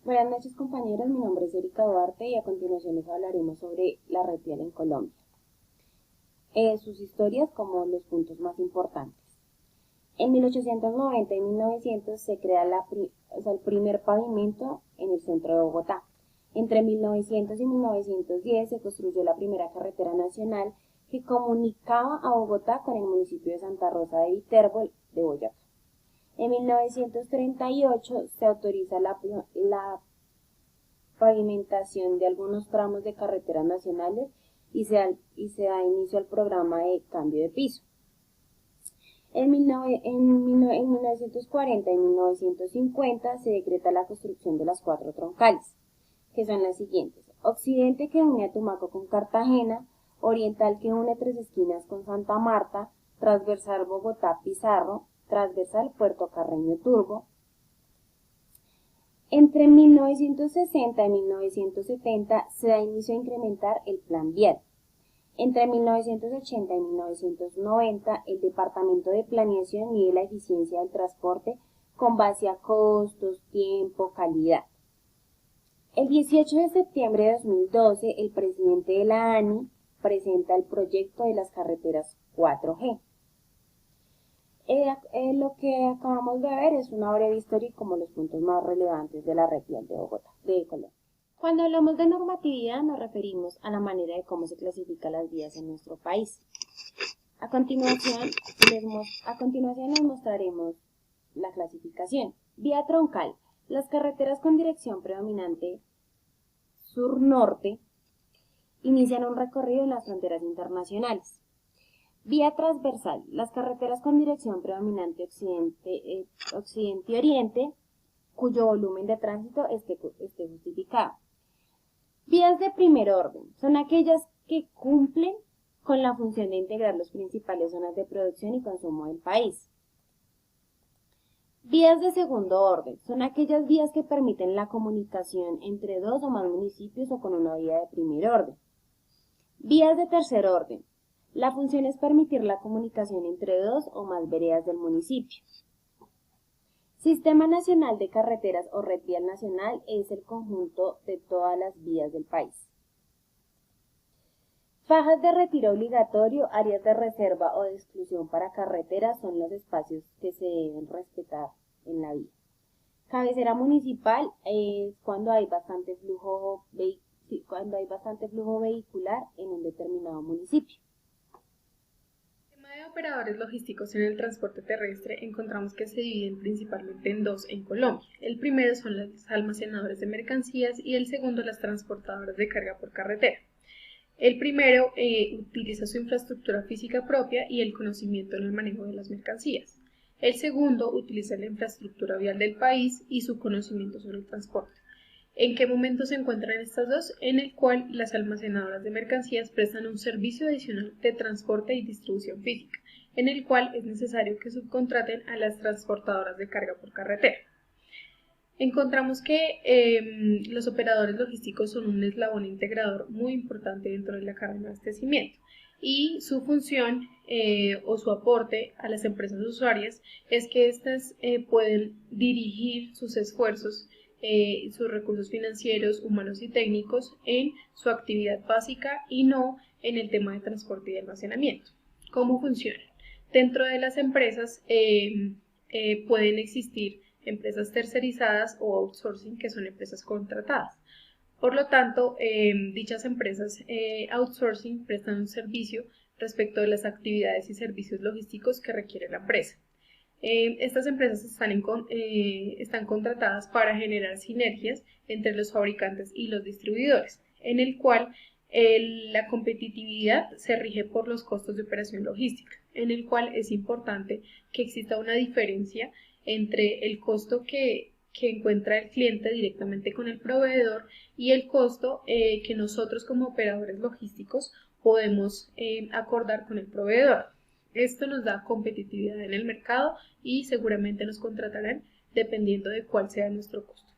Buenas noches compañeros, mi nombre es Erika Duarte y a continuación les hablaremos sobre la red vial en Colombia. Sus historias como los puntos más importantes. En 1890 y 1900 se crea el primer pavimento en el centro de Bogotá. Entre 1900 y 1910 se construyó la primera carretera nacional que comunicaba a Bogotá con el municipio de Santa Rosa de Viterbo de Boyacá. En 1938 se autoriza la pavimentación de algunos tramos de carreteras nacionales y se da inicio al programa de cambio de piso. En 1940 y 1950 se decreta la construcción de las 4 troncales, que son las siguientes: occidente, que une a Tumaco con Cartagena; oriental, que une Tres Esquinas con Santa Marta; transversal, Bogotá-Pizarro; transversal, Puerto Carreño-Turbo. Entre 1960 y 1970 se da inicio a incrementar el plan vial. Entre 1980 y 1990 el Departamento de Planeación mide la eficiencia del transporte con base a costos, tiempo, calidad. El 18 de septiembre de 2012 el presidente de la ANI presenta el proyecto de las carreteras 4G. Lo que acabamos de ver es una breve historia como los puntos más relevantes de la red vial de Bogotá, de Colombia. Cuando hablamos de normatividad nos referimos a la manera de cómo se clasifican las vías en nuestro país. A continuación les mostraremos la clasificación. Vía troncal: las carreteras con dirección predominante sur-norte inician un recorrido en las fronteras internacionales. Vía transversal: las carreteras con dirección predominante occidente-oriente, cuyo volumen de tránsito esté justificado. Vías de primer orden: son aquellas que cumplen con la función de integrar las principales zonas de producción y consumo del país. Vías de segundo orden: son aquellas vías que permiten la comunicación entre 2 o más municipios o con una vía de primer orden. Vías de tercer orden: la función es permitir la comunicación entre 2 o más veredas del municipio. Sistema Nacional de Carreteras o Red Vial Nacional es el conjunto de todas las vías del país. Fajas de retiro obligatorio, áreas de reserva o de exclusión para carreteras son los espacios que se deben respetar en la vía. Cabecera municipal es cuando hay bastante flujo vehicular en un determinado municipio. De operadores logísticos en el transporte terrestre encontramos que se dividen principalmente en 2 en Colombia. El primero son los almacenadores de mercancías y el segundo las transportadoras de carga por carretera. El primero utiliza su infraestructura física propia y el conocimiento en el manejo de las mercancías. El segundo utiliza la infraestructura vial del país y su conocimiento sobre el transporte. ¿En qué momento se encuentran estas dos? En el cual las almacenadoras de mercancías prestan un servicio adicional de transporte y distribución física, en el cual es necesario que subcontraten a las transportadoras de carga por carretera. Encontramos que los operadores logísticos son un eslabón integrador muy importante dentro de la cadena de abastecimiento y su función o su aporte a las empresas usuarias es que éstas pueden dirigir sus esfuerzos, sus recursos financieros, humanos y técnicos en su actividad básica y no en el tema de transporte y almacenamiento. ¿Cómo funciona? Dentro de las empresas pueden existir empresas tercerizadas o outsourcing, que son empresas contratadas. Por lo tanto, dichas empresas outsourcing prestan un servicio respecto de las actividades y servicios logísticos que requiere la empresa. Estas empresas están contratadas para generar sinergias entre los fabricantes y los distribuidores, en el cual la competitividad se rige por los costos de operación logística, en el cual es importante que exista una diferencia entre el costo que encuentra el cliente directamente con el proveedor y el costo que nosotros como operadores logísticos podemos acordar con el proveedor. Esto nos da competitividad en el mercado y seguramente nos contratarán dependiendo de cuál sea nuestro costo.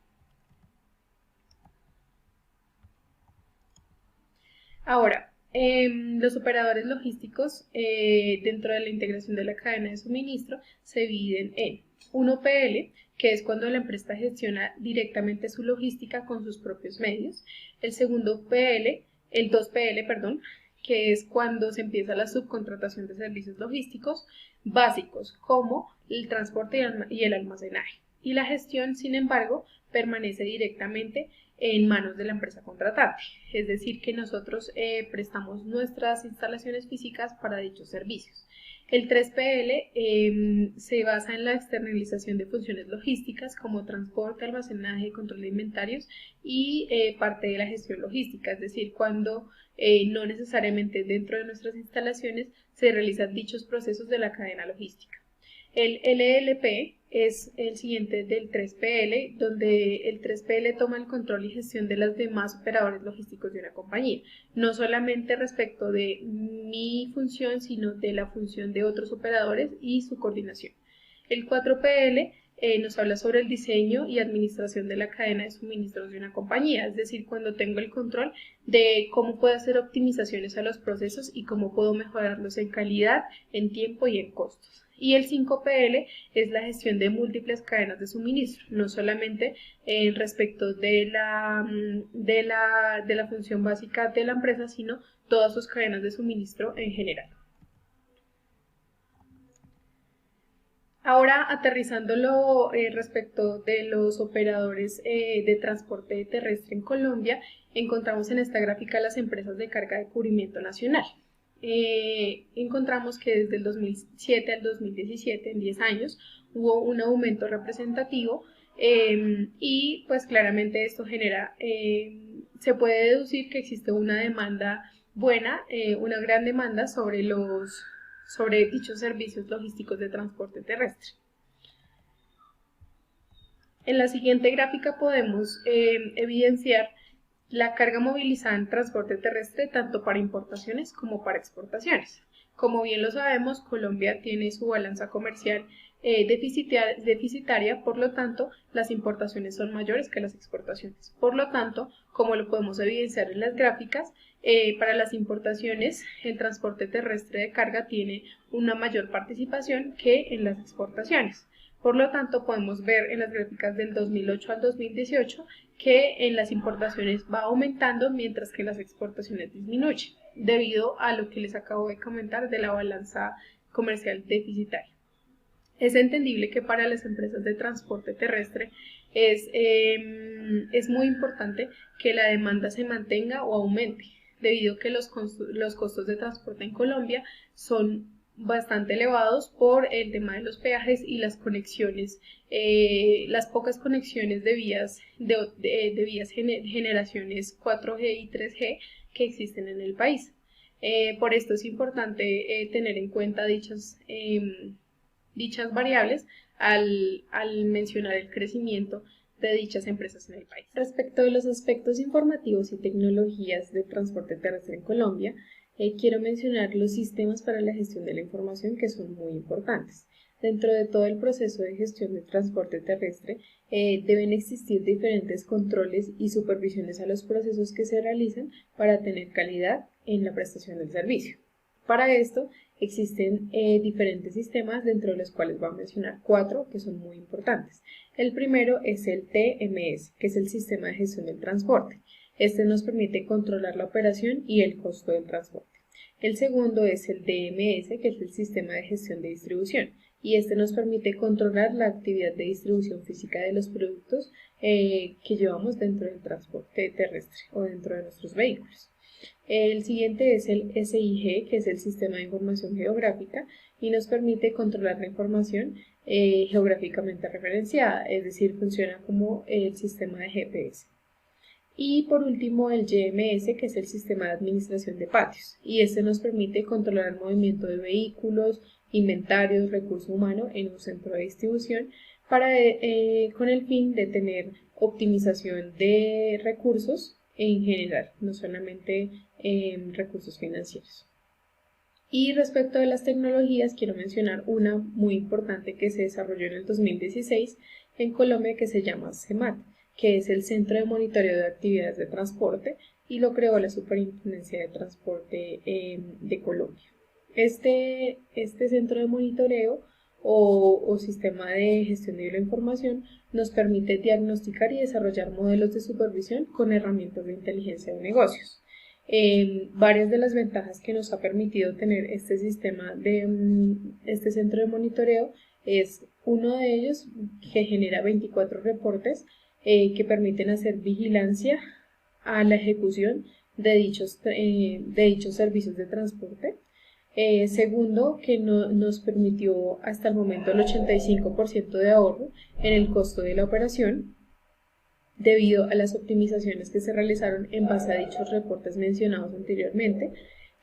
Ahora, Los operadores logísticos dentro de la integración de la cadena de suministro se dividen en un OPL, que es cuando la empresa gestiona directamente su logística con sus propios medios. El segundo PL, el 2PL, perdón, que es cuando se empieza la subcontratación de servicios logísticos básicos como el transporte y el almacenaje. Y la gestión, sin embargo, permanece directamente en manos de la empresa contratante, es decir, que nosotros prestamos nuestras instalaciones físicas para dichos servicios. El 3PL se basa en la externalización de funciones logísticas como transporte, almacenaje, control de inventarios y parte de la gestión logística, es decir, cuando no necesariamente dentro de nuestras instalaciones se realizan dichos procesos de la cadena logística. El LLP es el siguiente del 3PL, donde el 3PL toma el control y gestión de los demás operadores logísticos de una compañía, no solamente respecto de mi función, sino de la función de otros operadores y su coordinación. El 4PL nos habla sobre el diseño y administración de la cadena de suministros de una compañía, es decir, cuando tengo el control de cómo puedo hacer optimizaciones a los procesos y cómo puedo mejorarlos en calidad, en tiempo y en costos. Y el 5PL es la gestión de múltiples cadenas de suministro, no solamente respecto de la función básica de la empresa, sino todas sus cadenas de suministro en general. Ahora, aterrizándolo respecto de los operadores de transporte terrestre en Colombia, encontramos en esta gráfica las empresas de carga de cubrimiento nacional. Encontramos que desde el 2007 al 2017, en 10 años, hubo un aumento representativo y pues claramente esto genera, se puede deducir que existe una demanda buena, una gran demanda sobre dichos servicios logísticos de transporte terrestre. En la siguiente gráfica podemos evidenciar la carga movilizada en transporte terrestre tanto para importaciones como para exportaciones. Como bien lo sabemos, Colombia tiene su balanza comercial deficitaria, por lo tanto, las importaciones son mayores que las exportaciones. Por lo tanto, como lo podemos evidenciar en las gráficas, para las importaciones, el transporte terrestre de carga tiene una mayor participación que en las exportaciones. Por lo tanto, podemos ver en las gráficas del 2008 al 2018 que en las importaciones va aumentando mientras que en las exportaciones disminuye, debido a lo que les acabo de comentar de la balanza comercial deficitaria. Es entendible que para las empresas de transporte terrestre es muy importante que la demanda se mantenga o aumente, debido a que los costos de transporte en Colombia son bastante elevados por el tema de los peajes y las conexiones, las pocas conexiones de vías generaciones 4G y 3G que existen en el país. Por esto es importante tener en cuenta dichas variables al mencionar el crecimiento de dichas empresas en el país. Respecto de los aspectos informativos y tecnologías del transporte terrestre en Colombia, quiero mencionar los sistemas para la gestión de la información que son muy importantes. Dentro de todo el proceso de gestión de transporte terrestre deben existir diferentes controles y supervisiones a los procesos que se realizan para tener calidad en la prestación del servicio. Para esto existen diferentes sistemas, dentro de los cuales voy a mencionar 4 que son muy importantes. El primero es el TMS, que es el Sistema de Gestión del Transporte. Este nos permite controlar la operación y el costo del transporte. El segundo es el DMS, que es el Sistema de Gestión de Distribución, y este nos permite controlar la actividad de distribución física de los productos que llevamos dentro del transporte terrestre o dentro de nuestros vehículos. El siguiente es el SIG, que es el Sistema de Información Geográfica, y nos permite controlar la información geográficamente referenciada, es decir, funciona como el sistema de GPS. Y por último el GMS, que es el Sistema de Administración de Patios, y este nos permite controlar el movimiento de vehículos, inventarios, recurso humano en un centro de distribución con el fin de tener optimización de recursos en general, no solamente recursos financieros. Y respecto de las tecnologías, quiero mencionar una muy importante que se desarrolló en el 2016 en Colombia, que se llama CEMAT, que es el Centro de Monitoreo de Actividades de Transporte, y lo creó la Superintendencia de Transporte de Colombia. Este centro de monitoreo o sistema de gestión de la información nos permite diagnosticar y desarrollar modelos de supervisión con herramientas de inteligencia de negocios. Varias de las ventajas que nos ha permitido tener este sistema este centro de monitoreo es uno de ellos que genera 24 reportes que permiten hacer vigilancia a la ejecución de dichos servicios de transporte. Segundo, que nos permitió hasta el momento el 85% de ahorro en el costo de la operación debido a las optimizaciones que se realizaron en base a dichos reportes mencionados anteriormente.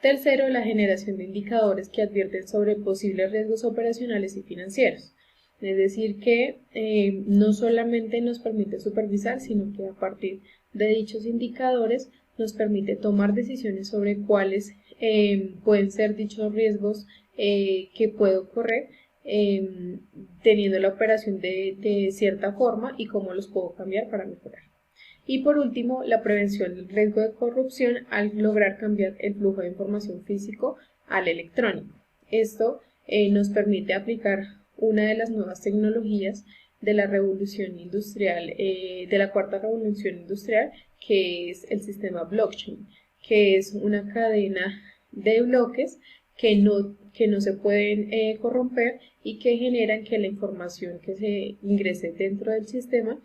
Tercero, la generación de indicadores que advierten sobre posibles riesgos operacionales y financieros. Es decir, que no solamente nos permite supervisar, sino que a partir de dichos indicadores nos permite tomar decisiones sobre cuáles pueden ser dichos riesgos que puede ocurrir teniendo la operación de cierta forma y cómo los puedo cambiar para mejorar. Y por último, la prevención del riesgo de corrupción al lograr cambiar el flujo de información físico al electrónico. Esto nos permite aplicar una de las nuevas tecnologías de la revolución industrial, de la cuarta revolución industrial, que es el sistema blockchain, que es una cadena de bloques que no se pueden corromper y que generan que la información que se ingrese dentro del sistema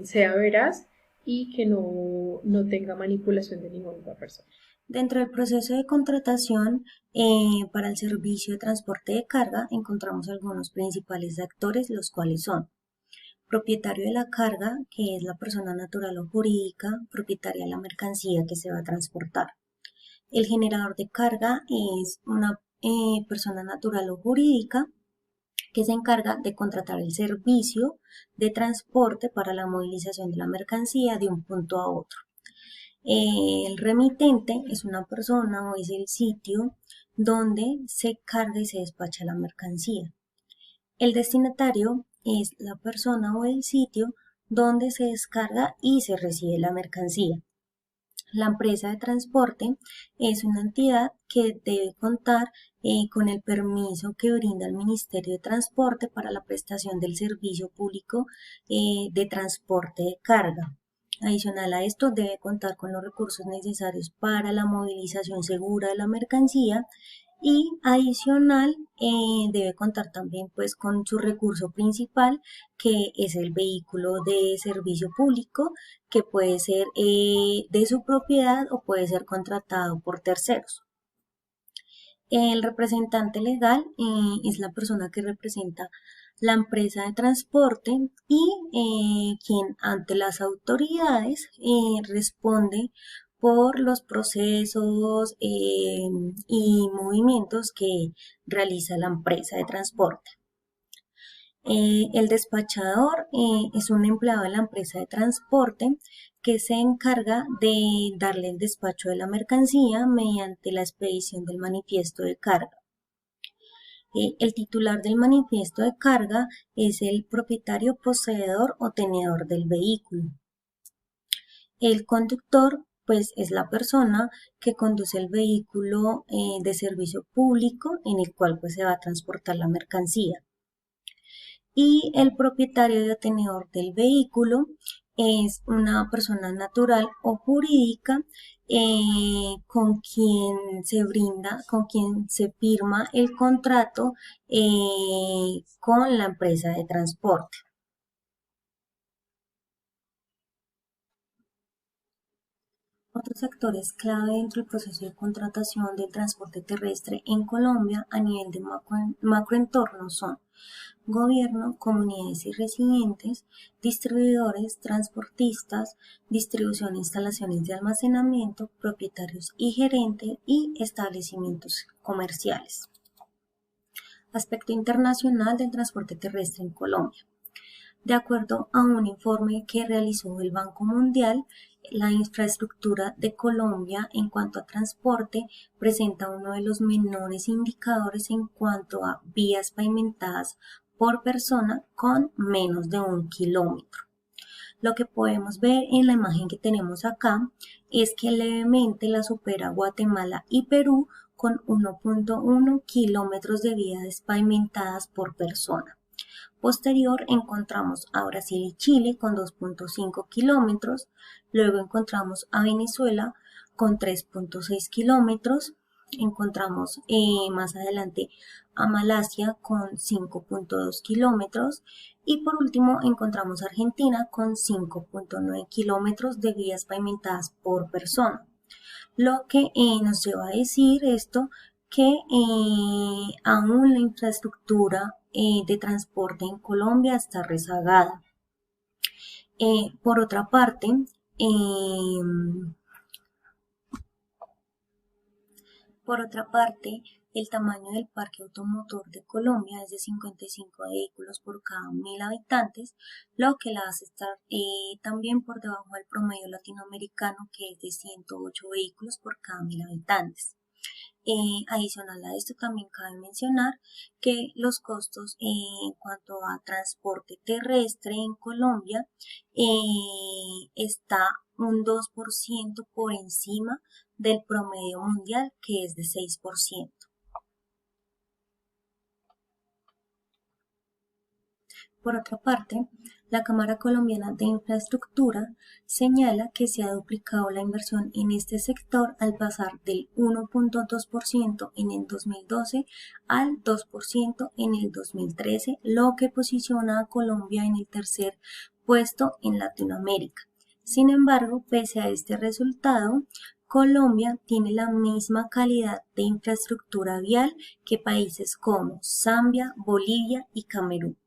sea veraz y que no tenga manipulación de ninguna otra persona. Dentro del proceso de contratación para el servicio de transporte de carga encontramos algunos principales actores, los cuales son propietario de la carga, que es la persona natural o jurídica, propietaria de la mercancía que se va a transportar. El generador de carga es una persona natural o jurídica que se encarga de contratar el servicio de transporte para la movilización de la mercancía de un punto a otro. El remitente es una persona o es el sitio donde se carga y se despacha la mercancía. El destinatario es la persona o el sitio donde se descarga y se recibe la mercancía. La empresa de transporte es una entidad que debe contar con el permiso que brinda el Ministerio de Transporte para la prestación del servicio público de transporte de carga. Adicional a esto, debe contar con los recursos necesarios para la movilización segura de la mercancía y adicional debe contar también pues con su recurso principal, que es el vehículo de servicio público, que puede ser de su propiedad o puede ser contratado por terceros. El representante legal es la persona que representa la empresa de transporte y quien ante las autoridades responde por los procesos y movimientos que realiza la empresa de transporte. El despachador es un empleado de la empresa de transporte que se encarga de darle el despacho de la mercancía mediante la expedición del manifiesto de carga. El titular del manifiesto de carga es el propietario, poseedor o tenedor del vehículo. El conductor pues es la persona que conduce el vehículo de servicio público en el cual pues se va a transportar la mercancía. Y el propietario o tenedor del vehículo es una persona natural o jurídica con quien se firma el contrato con la empresa de transporte. Otros actores clave dentro del proceso de contratación del transporte terrestre en Colombia a nivel de macroentorno son gobierno, comunidades y residentes, distribuidores, transportistas, distribución e instalaciones de almacenamiento, propietarios y gerentes y establecimientos comerciales. Aspecto internacional del transporte terrestre en Colombia. De acuerdo a un informe que realizó el Banco Mundial, la infraestructura de Colombia en cuanto a transporte presenta uno de los menores indicadores en cuanto a vías pavimentadas por persona con menos de 1 kilómetro. Lo que podemos ver en la imagen que tenemos acá es que levemente la supera Guatemala y Perú con 1.1 kilómetros de vías pavimentadas por persona. Posterior encontramos a Brasil y Chile con 2.5 kilómetros, luego encontramos a Venezuela con 3.6 kilómetros, encontramos más adelante a Malasia con 5.2 kilómetros y por último encontramos a Argentina con 5.9 kilómetros de vías pavimentadas por persona. Lo que nos lleva a decir esto que aún la infraestructura de transporte en Colombia está rezagada. Por otra parte, el tamaño del parque automotor de Colombia es de 55 vehículos por cada 1000 habitantes, lo que la hace estar también por debajo del promedio latinoamericano, que es de 108 vehículos por cada 1000 habitantes. Adicional a esto, también cabe mencionar que los costos en cuanto a transporte terrestre en Colombia está un 2% por encima del promedio mundial, que es de 6%. Por otra parte, la Cámara Colombiana de Infraestructura señala que se ha duplicado la inversión en este sector al pasar del 1.2% en el 2012 al 2% en el 2013, lo que posiciona a Colombia en el tercer puesto en Latinoamérica. Sin embargo, pese a este resultado, Colombia tiene la misma calidad de infraestructura vial que países como Zambia, Bolivia y Camerún.